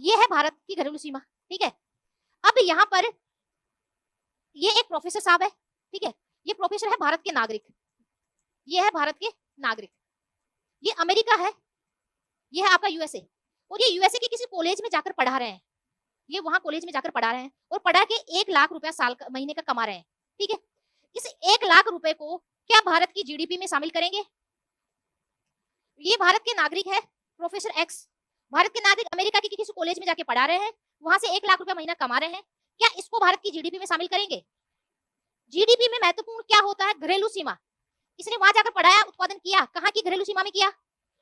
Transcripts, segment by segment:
ये है भारत की घरेलू सीमा, ठीक है। अब यहाँ पर ये एक प्रोफेसर साहब है, ठीक है, ये प्रोफेसर है भारत के नागरिक, ये है भारत के नागरिक, ये अमेरिका है, ये है आपका यूएसए, और ये यूएसए के किसी कॉलेज में जाकर पढ़ा रहे हैं, ये वहां कॉलेज में जाकर पढ़ा रहे हैं और पढ़ा के 1 लाख रुपया साल का महीने का कमा रहे हैं, ठीक है। इस 1 लाख रुपए को क्या भारत की जीडीपी में शामिल करेंगे? ये भारत के नागरिक है प्रोफेसर एक्स, भारत के नागरिक अमेरिका के किसी कॉलेज में जाके पढ़ा रहे हैं, वहां से 1 लाख रुपया महीना कमा रहे हैं, क्या इसको भारत की जीडीपी में शामिल करेंगे? जीडीपी में महत्वपूर्ण क्या होता है? घरेलू सीमा। इसने वहां जाकर पढ़ाया, उत्पादन किया, कहाँ की घरेलू सीमा में किया?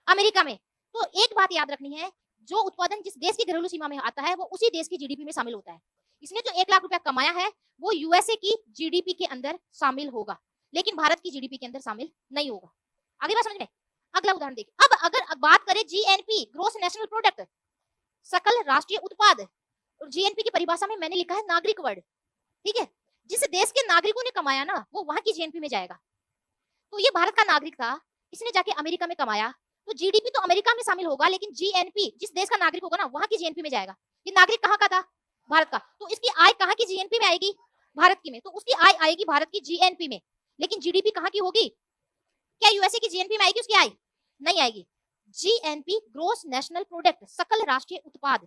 अमेरिका में। तो एक बात याद रखनी है, जो उत्पादन जिस देश की घरेलू सीमा में आता है वो उसी देश की जीडीपी में शामिल होता है। इसने जो 1 लाख रुपया कमाया है वो यूएसए की जीडीपी के अंदर शामिल होगा, लेकिन भारत की जीडीपी के अंदर शामिल नहीं होगा। आगे बात समझ में? अगला उदाहरण देखिए। अब अगर बात करें जीएनपी, ग्रोस नेशनल प्रोडक्ट, सकल राष्ट्रीय उत्पाद, और जीएनपी की परिभाषा में मैंने लिखा है नागरिक वर्ड, ठीक है। जिस देश के नागरिकों ने कमाया ना वो वहां की जीएनपी में जाएगा। तो ये भारत का नागरिक था, इसने जाके अमेरिका में कमाया, तो जीडीपी तो अमेरिका में शामिल होगा, लेकिन जीएनपी जिस देश का नागरिक होगा ना वहां की जीएनपी में जाएगा। ये नागरिक कहाँ का था? भारत का, तो इसकी आय कहाँ की जीएनपी में आएगी? भारत की में, तो उसकी आय आएगी भारत की जीएनपी में, लेकिन जीडीपी कहाँ की होगी? क्या यूएसए की जीएनपी में आएगी उसकी आय? नहीं आएगी। जीएनपी, ग्रोस नेशनल प्रोडक्ट, सकल राष्ट्रीय उत्पाद,